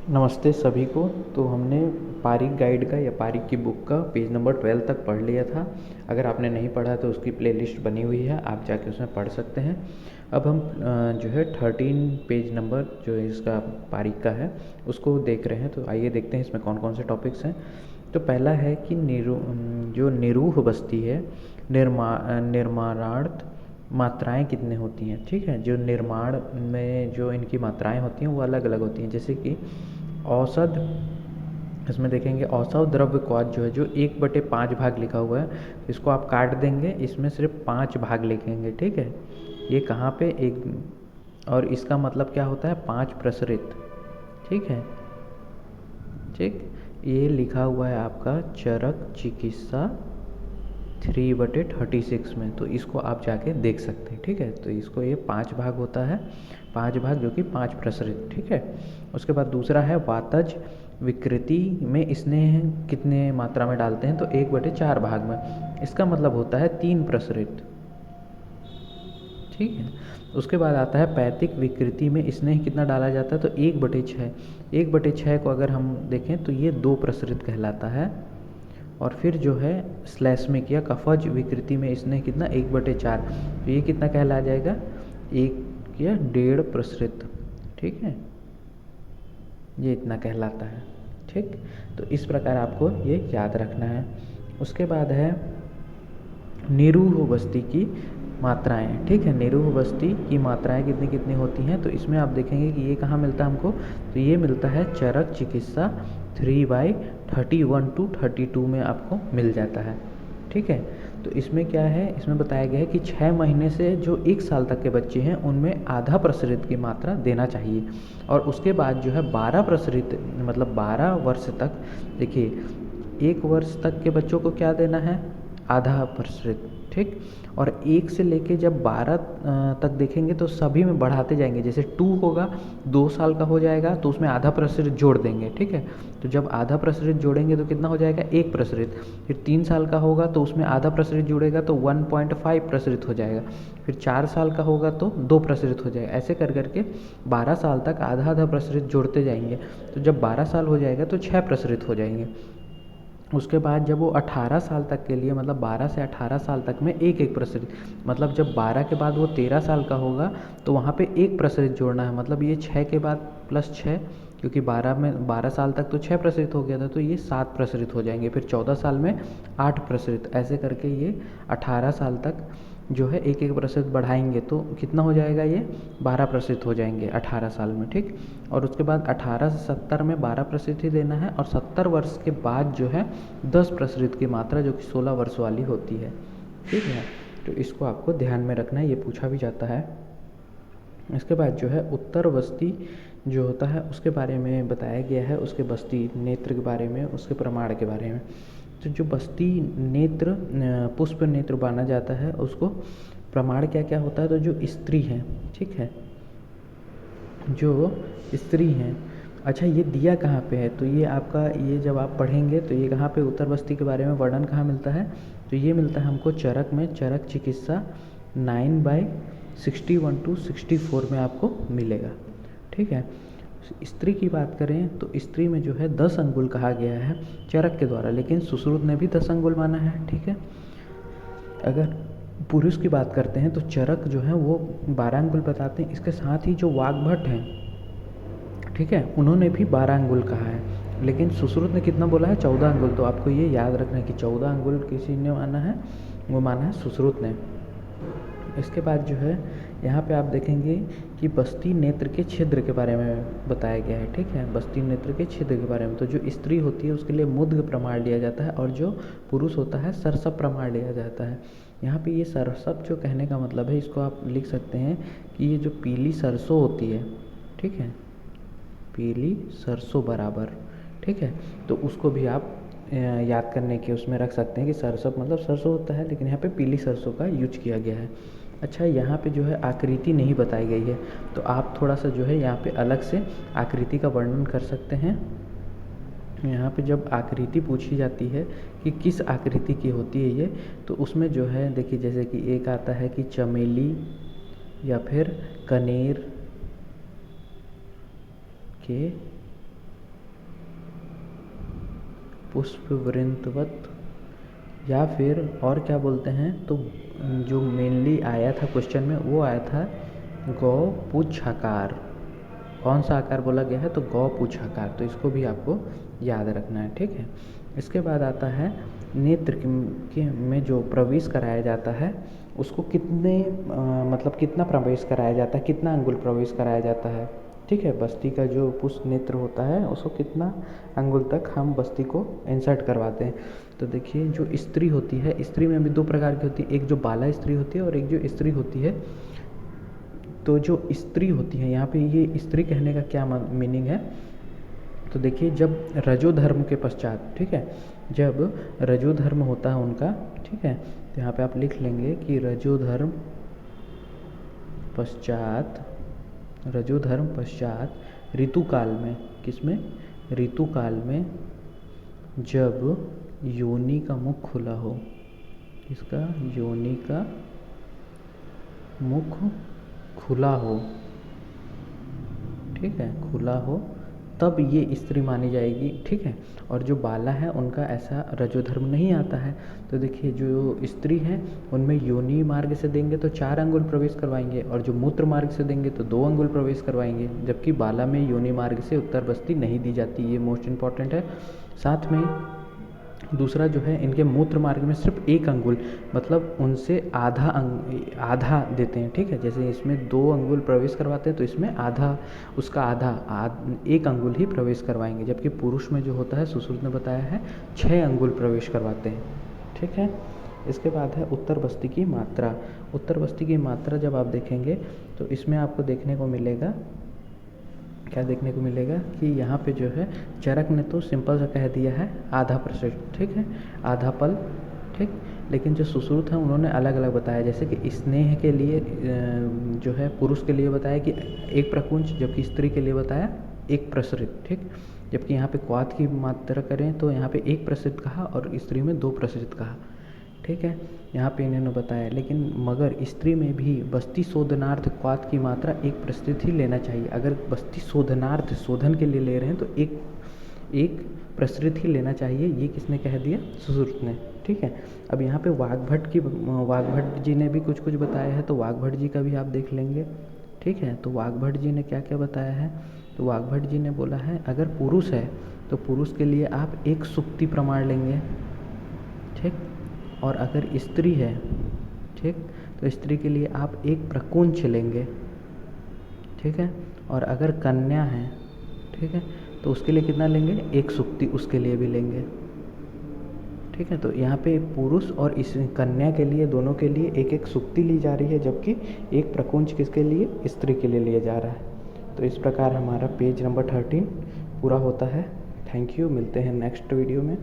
नमस्ते सभी को। तो हमने पारिक गाइड का या पारिक की बुक का पेज नंबर 12 तक पढ़ लिया था। अगर आपने नहीं पढ़ा तो उसकी प्लेलिस्ट बनी हुई है, आप जाके उसमें पढ़ सकते हैं। अब हम जो है 13 पेज नंबर जो है इसका पारिक का है उसको देख रहे हैं। तो आइए देखते हैं इसमें कौन कौन से टॉपिक्स हैं। तो पहला है कि जो निरूह बस्ती है, निर्माणार्थ मात्राएं कितने होती हैं। ठीक है, जो निर्माण में जो इनकी मात्राएं होती हैं वो अलग अलग होती हैं। जैसे कि औसत, इसमें देखेंगे औसत द्रव्य क्वाद जो है, जो 1/5 भाग लिखा हुआ है, इसको आप काट देंगे, इसमें सिर्फ 5 भाग लिखेंगे। ठीक है, ये कहाँ पे एक, और इसका मतलब क्या होता है 5 प्रसरित। ठीक है, ठीक, ये लिखा हुआ है आपका चरक चिकित्सा 3/36 में, तो इसको आप जाके देख सकते हैं। ठीक है, तो इसको ये 5 भाग होता है, 5 भाग जो कि 5 प्रसरित। ठीक है, उसके बाद दूसरा है वातज विकृति में स्नेह कितने मात्रा में डालते हैं, तो 1/4 भाग में, इसका मतलब होता है 3 प्रसरित। ठीक है, उसके बाद आता है पैतिक विकृति में स्नेह कितना डाला जाता है, तो 1/6। 1/6 को अगर हम देखें तो ये 2 प्रसरित कहलाता है। और फिर जो है श्लैष्मिक या कफज विकृति में स्नेह कितना 1/4, तो ये कितना कहला जाएगा 1 या 1.5 प्रसरित। ठीक है, ये इतना कहलाता है। ठीक, तो इस प्रकार आपको ये याद रखना है। उसके बाद है निरूह बस्ती की मात्राएं। ठीक है, निरूह बस्ती की मात्राएं कितनी कितनी होती हैं, तो इसमें आप देखेंगे कि ये कहाँ मिलता है हमको, तो ये मिलता है चरक चिकित्सा 3/31 to 32 में आपको मिल जाता है। ठीक है, तो इसमें क्या है, इसमें बताया गया है कि 6 महीने से जो 1 साल तक के बच्चे हैं उनमें आधा प्रसरित की मात्रा देना चाहिए। और उसके बाद जो है 12 प्रसरित, मतलब 12 वर्ष तक, देखिए 1 वर्ष तक के बच्चों को क्या देना है, आधा प्रसरित। ठीक, और 1 से लेके जब 12 तक देखेंगे तो सभी में बढ़ाते जाएंगे। जैसे 2 होगा, 2 साल का हो जाएगा तो उसमें आधा प्रसरित जोड़ देंगे। ठीक है, तो जब आधा प्रसरित जोड़ेंगे तो कितना हो जाएगा 1 प्रसरित। फिर 3 साल का होगा तो उसमें आधा प्रसरित जुड़ेगा तो 1.5 प्रसरित हो जाएगा। फिर 4 साल का होगा तो 2 प्रसरित हो जाएगा। ऐसे कर करके 12 साल तक आधा आधा प्रसरित जोड़ते जाएंगे। तो जब 12 साल हो जाएगा तो 6 प्रसरित हो जाएंगे। उसके बाद जब वो 18 साल तक के लिए, मतलब 12 से 18 साल तक में एक एक प्रसरित, मतलब जब 12 के बाद वो 13 साल का होगा तो वहाँ पे एक प्रसरित जोड़ना है। मतलब ये 6 के बाद प्लस 6, क्योंकि 12 साल तक तो 6 प्रसरित हो गया था, तो ये 7 प्रसरित हो जाएंगे। फिर 14 साल में 8 प्रसरित, ऐसे करके ये 18 साल तक जो है एक एक प्रतिशत बढ़ाएंगे तो कितना हो जाएगा, ये 12% हो जाएंगे 18 साल में। ठीक, और उसके बाद 18 से 70 में 12% ही देना है, और 70 वर्ष के बाद जो है 10% की मात्रा जो कि 16 वर्ष वाली होती है। ठीक है, तो इसको आपको ध्यान में रखना है, ये पूछा भी जाता है। इसके बाद जो है उत्तर बस्ती जो होता है उसके बारे में बताया गया है, उसके बस्ती नेत्र के बारे में, उसके प्रमाण के बारे में। तो जो बस्ती नेत्र पुष्प नेत्र माना जाता है उसको प्रमाण क्या क्या होता है, तो जो स्त्री हैं, ठीक है, जो स्त्री हैं। अच्छा, ये दिया कहाँ पे है, तो ये आपका, ये जब आप पढ़ेंगे तो ये कहाँ पे उत्तर बस्ती के बारे में वर्णन कहाँ मिलता है, तो ये मिलता है हमको चरक में, चरक चिकित्सा 9/61 to 64 में आपको मिलेगा। ठीक है, स्त्री की बात करें तो स्त्री में जो है 10 अंगुल कहा गया है चरक के द्वारा, लेकिन सुश्रुत ने भी 10 अंगुल माना है। ठीक है, अगर पुरुष की बात करते हैं तो चरक जो है वो 12 अंगुल बताते हैं। इसके साथ ही जो वाग्भट हैं, ठीक है, उन्होंने भी 12 अंगुल कहा है, लेकिन सुश्रुत ने कितना बोला है, 14 अंगुल। तो आपको ये याद रखना है कि 14 अंगुल किसी ने माना है, वो माना है सुश्रुत ने। इसके बाद जो है यहाँ पे आप देखेंगे कि बस्ती नेत्र के छिद्र के बारे में बताया गया है। ठीक है, बस्ती नेत्र के छिद्र के बारे में, तो जो स्त्री होती है उसके लिए मुद्ग प्रमाण लिया जाता है, और जो पुरुष होता है सरसप प्रमाण लिया जाता है। यहाँ पे ये सरसप जो कहने का मतलब है, इसको आप लिख सकते हैं कि ये जो पीली सरसों होती है, ठीक है, पीली सरसों बराबर। ठीक है, तो उसको भी आप याद करने के उसमें रख सकते हैं कि सरसप मतलब सरसों होता है, लेकिन यहाँ पे पीली सरसों का यूज किया गया है। अच्छा, यहाँ पे जो है आकृति नहीं बताई गई है, तो आप थोड़ा सा जो है यहाँ पे अलग से आकृति का वर्णन कर सकते हैं। यहाँ पे जब आकृति पूछी जाती है कि किस आकृति की होती है ये, तो उसमें जो है देखिए, जैसे कि एक आता है कि चमेली या फिर कनेर के पुष्पवृंतवत, या फिर और क्या बोलते हैं, तो जो मेनली आया था क्वेश्चन में वो आया था गौ पुच्छाकार। कौन सा आकार बोला गया है, तो गौ पुच्छाकार, तो इसको भी आपको याद रखना है, ठीक है। इसके बाद आता है नेत्र में जो प्रवेश कराया जाता है उसको कितने मतलब कितना प्रवेश कराया जाता है, कितना अंगुल प्रवेश कराया जाता है, ठीक है। बस्ती का जो पुष्प नेत्र होता है उसको कितना अंगुल तक हम बस्ती को इंसर्ट करवाते हैं। तो देखिए जो स्त्री होती है, स्त्री में भी दो प्रकार की होती है, एक जो बाला स्त्री होती है और एक जो स्त्री होती है। तो जो स्त्री होती है, यहाँ पे ये स्त्री कहने का क्या मीनिंग है, तो देखिए जब रजोधर्म के पश्चात, ठीक है, जब रजोधर्म होता है उनका, ठीक है, तो यहाँ पे आप लिख लेंगे कि रजोधर्म पश्चात ऋतुकाल में, किसमें, ऋतुकाल में जब योनि का मुख खुला हो, इसका योनि का मुख खुला हो, ठीक है, खुला हो, तब ये स्त्री मानी जाएगी, ठीक है। और जो बाला है उनका ऐसा रजोधर्म नहीं आता है। तो देखिए जो स्त्री हैं उनमें योनि मार्ग से देंगे तो 4 अंगुल प्रवेश करवाएंगे, और जो मूत्र मार्ग से देंगे तो 2 अंगुल प्रवेश करवाएंगे, जबकि बाला में योनि मार्ग से उत्तर बस्ती नहीं दी जाती। ये मोस्ट इम्पॉर्टेंट है। साथ में दूसरा जो है, इनके मूत्र मार्ग में सिर्फ 1 अंगुल, मतलब उनसे आधा देते हैं, ठीक है। जैसे इसमें 2 अंगुल प्रवेश करवाते हैं तो इसमें आधा, उसका आधा 1 अंगुल ही प्रवेश करवाएंगे, जबकि पुरुष में जो होता है सुश्रुत ने बताया है 6 अंगुल प्रवेश करवाते हैं, ठीक है। इसके बाद है उत्तर बस्ती की मात्रा। उत्तर बस्ती की मात्रा जब आप देखेंगे तो इसमें आपको देखने को मिलेगा, क्या देखने को मिलेगा कि यहाँ पे जो है चरक ने तो सिंपल सा कह दिया है आधा प्रतिशत, ठीक है, आधा पल, ठीक। लेकिन जो सुश्रुत हैं उन्होंने अलग अलग बताया, जैसे कि स्नेह के लिए जो है पुरुष के लिए बताया कि 1 प्रकुंच, जबकि स्त्री के लिए बताया 1 प्रसरित, ठीक। जबकि यहाँ पे क्वाथ की मात्रा करें तो यहाँ पे 1 प्रसरित कहा और स्त्री में 2 प्रसरित कहा, ठीक है। यहाँ पे इन्होंने बताया, लेकिन मगर स्त्री में भी बस्ती शोधनार्थ क्वाथ की मात्रा 1 प्रसरित ही लेना चाहिए। अगर बस्ती शोधनार्थ, शोधन के लिए ले रहे हैं तो एक प्रसरित ही लेना चाहिए। ये किसने कह दिया, सुश्रुत ने, ठीक है। अब यहाँ पे वाग्भट जी ने भी कुछ कुछ बताया है, तो वाग्भट जी का भी आप देख लेंगे, ठीक है। तो वाग्भट जी ने क्या क्या बताया है, तो वाग्भट जी ने बोला है अगर पुरुष है तो पुरुष के लिए आप 1 सुक्ति प्रमाण लेंगे, ठीक। और अगर स्त्री है, ठीक, तो स्त्री के लिए आप 1 प्रकुंच लेंगे, ठीक है। और अगर कन्या है, ठीक है, तो उसके लिए कितना लेंगे, 1 सुक्ति उसके लिए भी लेंगे, ठीक है। तो यहाँ पे पुरुष और इस कन्या के लिए, दोनों के लिए 1 सुक्ति ली जा रही है, जबकि 1 प्रकुंच किसके लिए, स्त्री के लिए लिया जा रहा है। तो इस प्रकार हमारा पेज नंबर 13 पूरा होता है। थैंक यू, मिलते हैं नेक्स्ट वीडियो में।